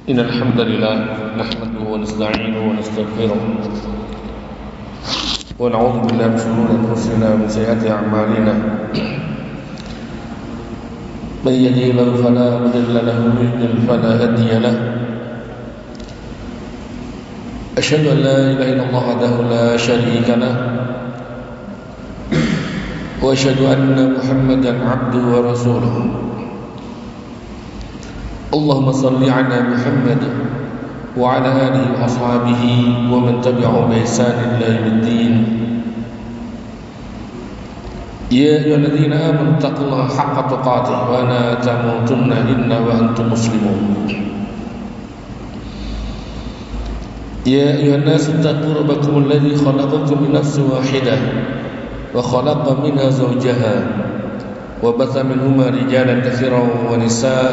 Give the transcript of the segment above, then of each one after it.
إن الحمد لله نحمده ونستعينه ونستغفره ونعوذ بالله من شرور أنفسنا ومن سيئات أعمالنا من يهده الله فلا مضل له ومن يضلل فلا هادي له أشهد أن لا إله إلا الله وحده لا شريك له وأشهد أن محمدا عبده ورسوله اللهم صل على محمد وعلى آله وأصحابه ومن تبعهم بإحسان إلى يوم الدين يا أيها الذين آمنوا اتقوا الله حق تقاته ولا تموتن إلا وأنتم مسلمون يا أيها الناس اتقوا ربكم الذي خلقكم من نفس واحدة وخلق منها زوجها وبث منهما رجالا كثيرا ونساء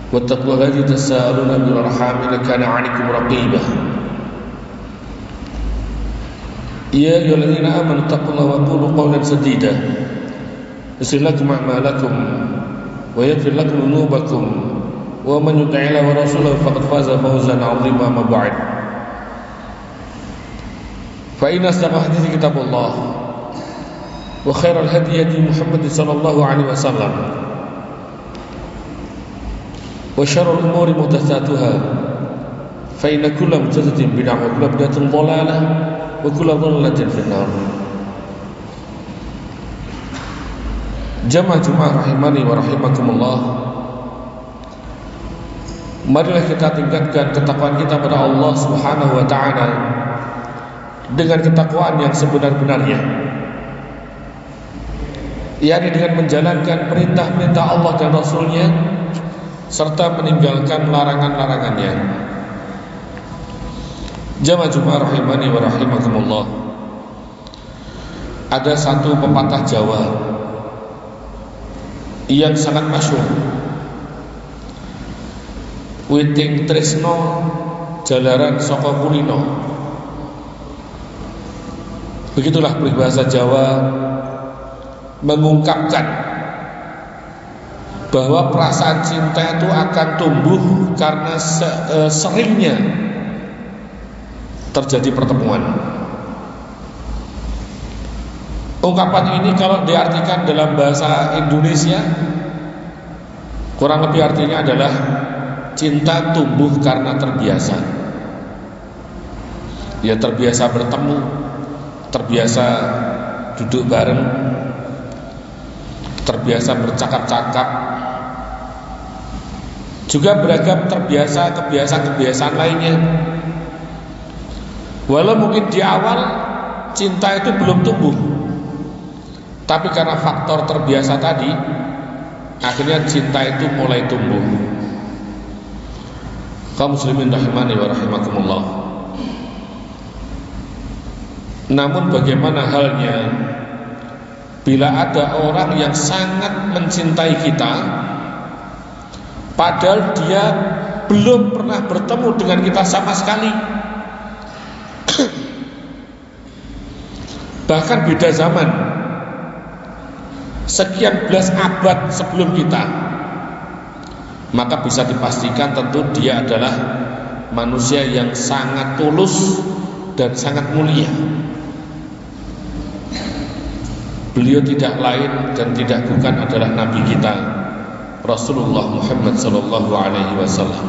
واتقوا الله الذي تساءلون به والأرحام إن كان عليكم رقيبا يا أيها الذين آمنوا اتقوا الله وقولوا قولا سديدا يصلح لكم أعمالكم ويغفر لكم ذنوبكم ومن يطع الله ورسوله فقد فاز فوزا عظيما. أما بعد فإن أصدق الحديث كتاب الله وخير الهدي هدي محمد صلى الله عليه وسلم وشر الأمور محدثاتها فإن كل محدثة بدعة وكل بدعة ضلالة وكل ضلالة في النار. Jamaah rahimani wa rahimakumullah, marilah kita tingkatkan ketakwaan kita pada Allah Subhanahu wa taala dengan ketakwaan yang sebenar-benarnya, yakni dengan menjalankan perintah-perintah Allah dan Rasul-Nya serta meninggalkan larangan-larangannya. Jamaah rahimani wa rahimakumullah, ada satu pepatah Jawa yang sangat masyhur, witing tresno jalaran saka kulino. Begitulah peribahasa Jawa mengungkapkan bahwa perasaan cinta itu akan tumbuh karena seringnya terjadi pertemuan. Ungkapan ini kalau diartikan dalam bahasa Indonesia kurang lebih artinya adalah cinta tumbuh karena terbiasa. Ya, terbiasa bertemu, terbiasa duduk bareng, terbiasa bercakap-cakap, juga beragam terbiasa kebiasaan-kebiasaan lainnya. Walau mungkin di awal cinta itu belum tumbuh, tapi karena faktor terbiasa tadi, akhirnya cinta itu mulai tumbuh. Kaum muslimin rahimani wa rahimakumullah. Namun bagaimana halnya bila ada orang yang sangat mencintai kita, padahal dia belum pernah bertemu dengan kita sama sekali, bahkan beda zaman, sekian belas abad sebelum kita, maka bisa dipastikan tentu dia adalah manusia yang sangat tulus dan sangat mulia. Beliau tidak lain dan tidak bukan adalah Nabi kita Rasulullah Muhammad sallallahu alaihi wasallam.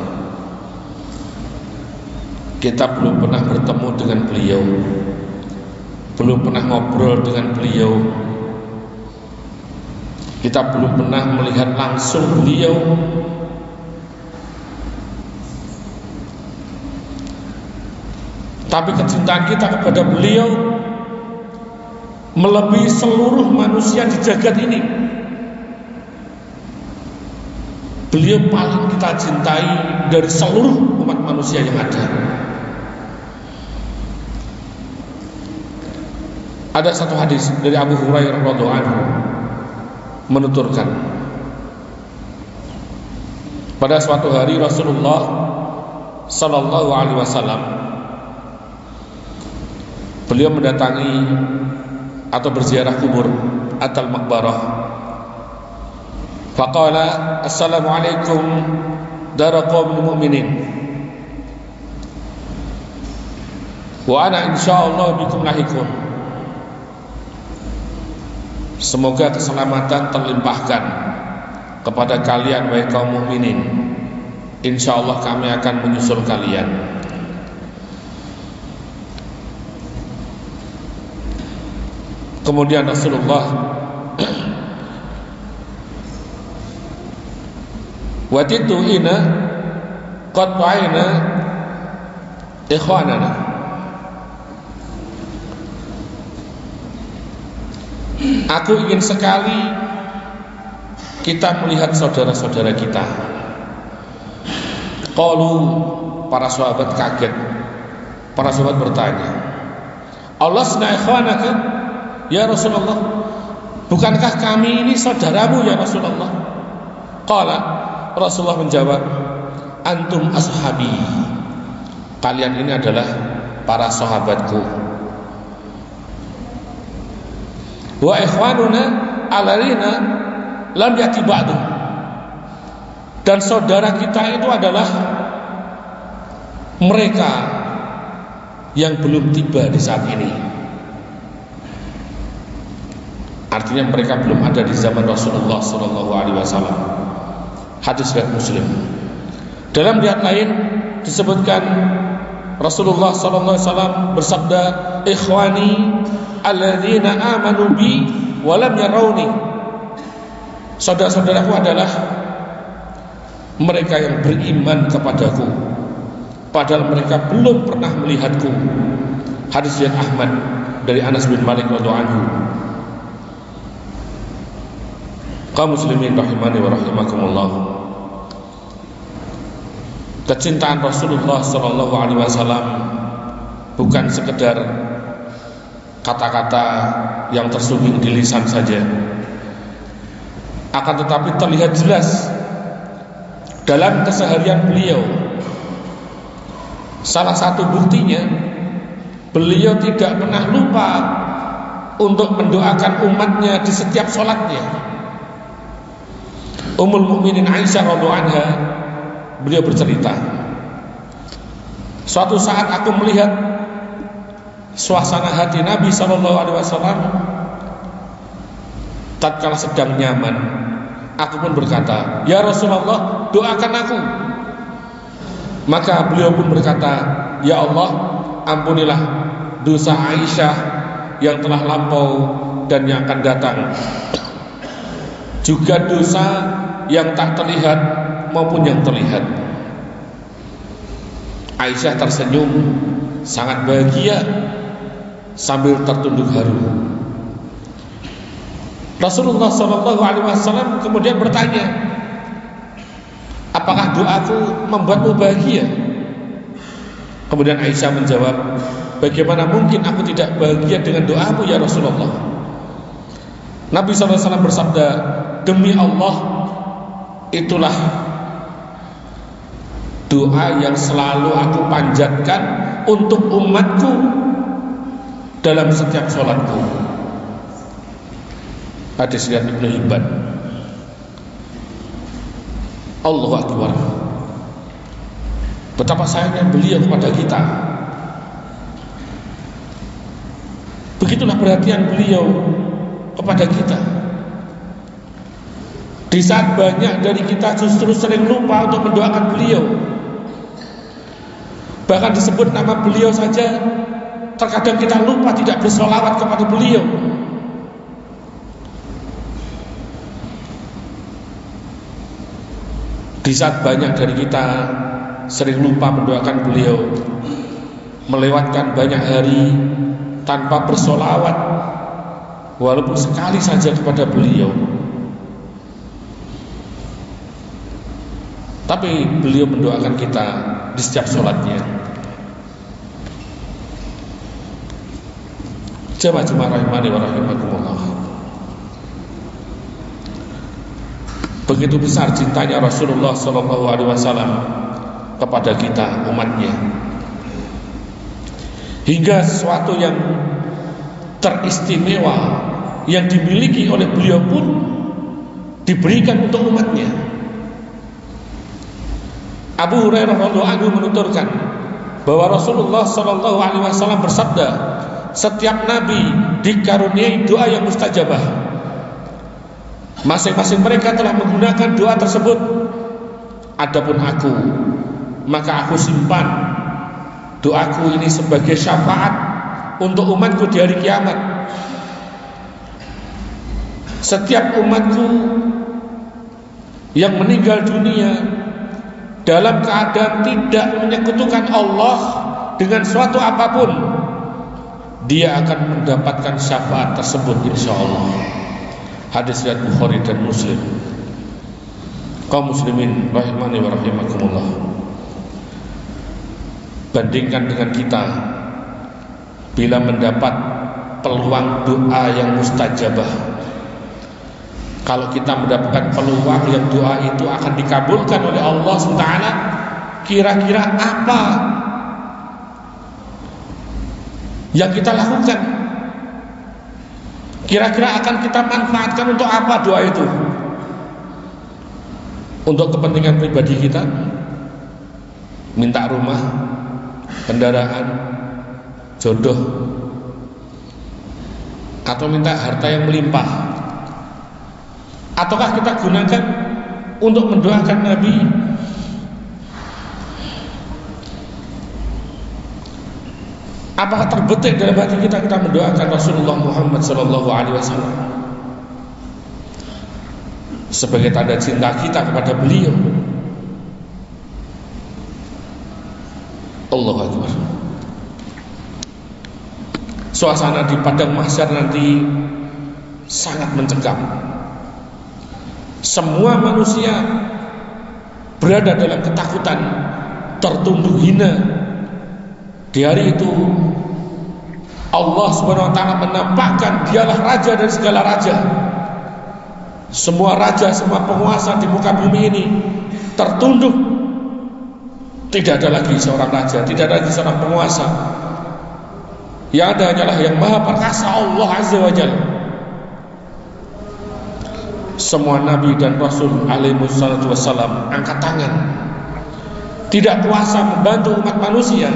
Kita belum pernah bertemu dengan beliau, belum pernah ngobrol dengan beliau, kita belum pernah melihat langsung beliau, tapi kecintaan kita kepada beliau melebihi seluruh manusia di jagat ini. Beliau paling kita cintai dari seluruh umat manusia yang ada. Ada satu hadis dari Abu Hurairah radhiyallahu anhu menuturkan, pada suatu hari Rasulullah sallallahu alaihi wasallam beliau mendatangi atau berziarah kubur atal maqbarah. Faqala assalamualaikum dara qaumil mu'minin. Wa ana insyaallah bikum lahiqun. Semoga keselamatan terlimpahkan kepada kalian wahai kaum mukminin. Insyaallah kami akan menyusul kalian. Kemudian Rasulullah watitu ina qad wa'ina ikhwanana. Aku ingin sekali kita melihat saudara-saudara kita. Qalu, para sahabat kaget. Para sahabat bertanya, "Alasna ikhwanaka ya Rasulullah? Bukankah kami ini saudaramu ya Rasulullah?" Qala, Rasulullah menjawab, "Antum ashabi." Kalian ini adalah para sahabatku. Wa ikhwanuna alalina lam yati ba'du. Dan saudara kita itu adalah mereka yang belum tiba di saat ini. Artinya mereka belum ada di zaman Rasulullah SAW. Hadis riwayat Muslim. Dalam riwayat lain disebutkan Rasulullah SAW bersabda, "Ikhwani alladzina amanu bi wa lam yarawni." Saudara-saudaraku adalah mereka yang beriman kepadaku padahal mereka belum pernah melihatku. Hadis riwayat Ahmad dari Anas bin Malik radhiyallahu anhu. Kaum muslimin rahimani wa rahimakumullah. Kecintaan Rasulullah sallallahu alaihi wasallam bukan sekedar kata-kata yang tersumbing di lisan saja, akan tetapi terlihat jelas dalam keseharian beliau. Salah satu buktinya, beliau tidak pernah lupa untuk mendoakan umatnya di setiap sholatnya. Ummul Mukminin Aisyah radhiyallahu anha, beliau bercerita, suatu saat aku melihat suasana hati Nabi SAW tatkala sedang nyaman. Aku pun berkata, "Ya Rasulullah, doakan aku." Maka beliau pun berkata, "Ya Allah, ampunilah dosa Aisyah yang telah lampau dan yang akan datang, juga dosa yang tak terlihat maupun yang terlihat." Aisyah tersenyum sangat bahagia sambil tertunduk haru. Rasulullah SAW kemudian bertanya, "Apakah doaku membuatmu bahagia?" Kemudian Aisyah menjawab, "Bagaimana mungkin aku tidak bahagia dengan doamu ya Rasulullah?" Nabi SAW bersabda, "Demi Allah, itulah doa yang selalu aku panjatkan untuk umatku dalam setiap sholatku." Hadis riwayat Ibnu Hibban. Allahu Akbar. Betapa sayangnya beliau kepada kita. Begitulah perhatian beliau kepada kita. Di saat banyak dari kita justru sering lupa untuk mendoakan beliau. Bahkan disebut nama beliau saja, terkadang kita lupa tidak bersolawat kepada beliau. Di saat banyak dari kita sering lupa mendoakan beliau, melewatkan banyak hari tanpa bersolawat walaupun sekali saja kepada beliau, tapi beliau mendoakan kita di setiap sholatnya. Jemaah rahimani wa rahimakumullah. Begitu besar cintanya Rasulullah SAW kepada kita umatnya, hingga sesuatu yang teristimewa yang dimiliki oleh beliau pun diberikan untuk umatnya. Abu Hurairah radhiyallahu anhu menuturkan bahwa Rasulullah sallallahu alaihi wasallam bersabda, setiap nabi dikaruniai doa yang mustajabah. Masing-masing mereka telah menggunakan doa tersebut. Adapun aku, maka aku simpan doaku ini sebagai syafaat untuk umatku di hari kiamat. Setiap umatku yang meninggal dunia dalam keadaan tidak menyekutukan Allah dengan suatu apapun, dia akan mendapatkan syafaat tersebut insyaallah. Hadis riwayat Bukhari dan Muslim. Kaum muslimin rahimani wa rahimakumullah, bandingkan dengan kita bila mendapat peluang doa yang mustajabah. Kalau kita mendapatkan peluang yang doa itu akan dikabulkan oleh Allah SWT, kira-kira apa yang kita lakukan? Kira-kira akan kita manfaatkan untuk apa doa itu? Untuk kepentingan pribadi kita, minta rumah, kendaraan, jodoh, atau minta harta yang melimpah? Ataukah kita gunakan untuk mendoakan Nabi? Apakah terbetik dalam hati kita mendoakan Rasulullah Muhammad SAW sebagai tanda cinta kita kepada beliau? Allahu Akbar. Suasana di padang mahsyar nanti sangat mencekam. Semua manusia berada dalam ketakutan, tertunduk hina. Di hari itu Allah Subhanahu wa taala menampakkan dialah raja dari segala raja. Semua raja, semua penguasa di muka bumi ini tertunduk. Tidak ada lagi seorang raja, tidak ada lagi seorang penguasa. Yang ada hanyalah yang maha perkasa, Allah Azza wa Jalla. Semua nabi dan rasul alaihi wassalatu wassalam angkat tangan, tidak kuasa membantu umat manusia.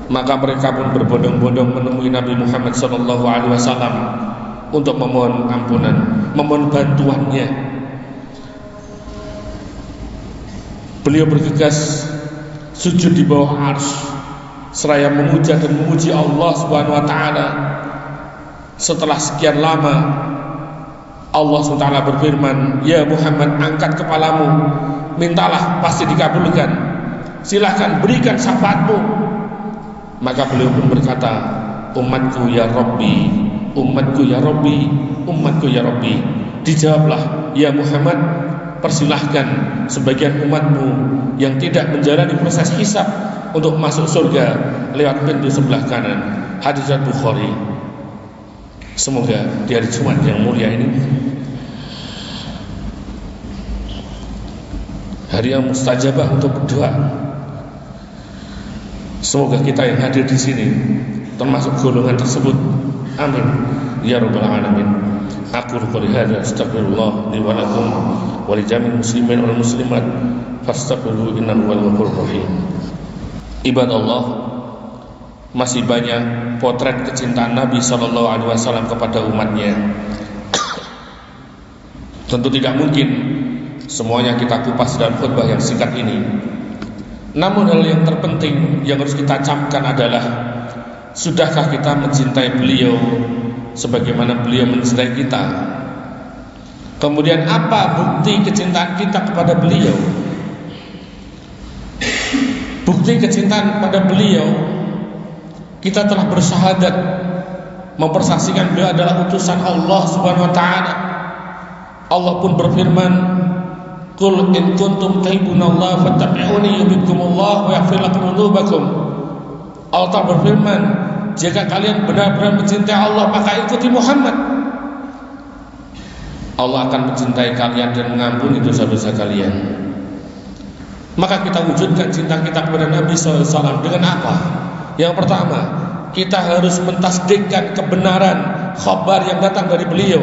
Maka mereka pun berbondong-bondong menemui Nabi Muhammad SAW untuk memohon ampunan, memohon bantuannya. Beliau bergegas sujud di bawah arsy seraya memuja dan memuji Allah Subhanahu wa taala. Setelah sekian lama Allah SWT berfirman, ya Muhammad, angkat kepalamu, mintalah pasti dikabulkan, silahkan berikan syafaatmu. Maka beliau pun berkata, umatku ya Rabbi, umatku ya Rabbi, umatku ya Rabbi. Dijawablah, ya Muhammad, persilahkan sebagian umatmu yang tidak menjalani proses hisab untuk masuk surga lewat pintu sebelah kanan. Hadis Bukhari. Semoga di hari Jumat yang mulia ini, hari yang mustajabah untuk berdoa, semoga kita yang hadir di sini termasuk golongan tersebut. Amin ya rabbal alamin. Aku qouli hadza astaghfirullah li wa lakum wa li jami'il muslimin wal muslimat fastaghfiruhu innahu huwal ghafurur rahim. Ibadallah, masih banyak potret kecintaan Nabi SAW kepada umatnya. Tentu tidak mungkin semuanya kita kupas dalam khutbah yang singkat ini. Namun hal yang terpenting yang harus kita camkan adalah, sudahkah kita mencintai beliau sebagaimana beliau mencintai kita? Kemudian apa bukti kecintaan kita kepada beliau? Bukti kecintaan kepada beliau, kita telah bersyahadat mempersaksikan beliau adalah utusan Allah Subhanahu wa taala. Allah pun berfirman, qul in kuntum tuhibbunallaha fattabi'uni yuhibbukumullah wa yaghfir lakum dzunubakum. Allah berfirman, jika kalian benar-benar mencintai Allah, maka ikuti Muhammad. Allah akan mencintai kalian dan mengampuni dosa-dosa kalian. Maka kita wujudkan cinta kita kepada Nabi SAW dengan apa? Yang pertama, kita harus mentasdikkan kebenaran khabar yang datang dari beliau.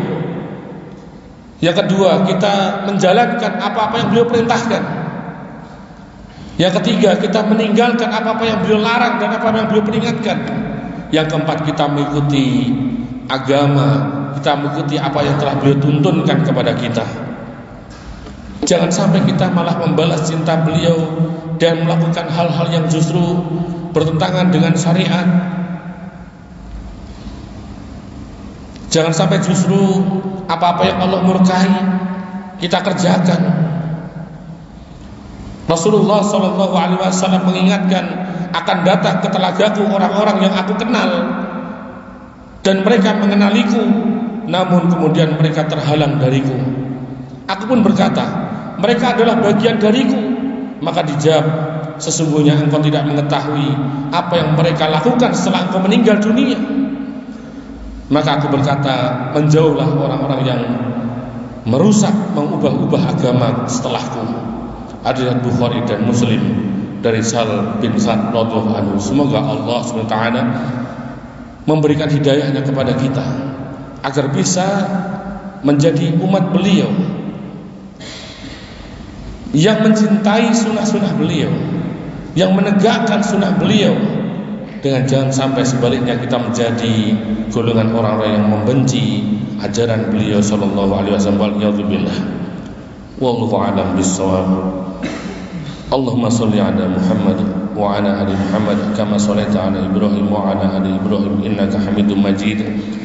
Yang kedua, kita menjalankan apa-apa yang beliau perintahkan. Yang ketiga, kita meninggalkan apa-apa yang beliau larang dan apa yang beliau peringatkan. Yang keempat, kita mengikuti agama, kita mengikuti apa yang telah beliau tuntunkan kepada kita. Jangan sampai kita malah membalas cinta beliau dan melakukan hal-hal yang justru bertentangan dengan syariat. Jangan sampai justru apa-apa yang Allah murkai kita kerjakan. Rasulullah SAW mengingatkan, akan datang ke telagaku orang-orang yang aku kenal dan mereka mengenaliku, namun kemudian mereka terhalang dariku. Aku pun berkata, mereka adalah bagian dariku. Maka dijawab, sesungguhnya engkau tidak mengetahui apa yang mereka lakukan setelah engkau meninggal dunia. Maka aku berkata, menjauhlah orang-orang yang merusak, mengubah-ubah agama setelahku. Hadis Bukhari dan Muslim dari Sal bin Sa'd radhiyallahu anhu. Semoga Allah SWT memberikan hidayahnya kepada kita agar bisa menjadi umat beliau yang mencintai sunnah-sunnah beliau, yang menegakkan sunnah beliau, dengan jangan sampai sebaliknya kita menjadi golongan orang-orang yang membenci ajaran beliau sallallahu alaihi wasallam. Wallahu a'lam bis-shawab. Allahumma shalli ala Muhammad wa ala ali Muhammad kama shallaita ala Ibrahim wa ala ali Ibrahim innaka Hamidum Majid.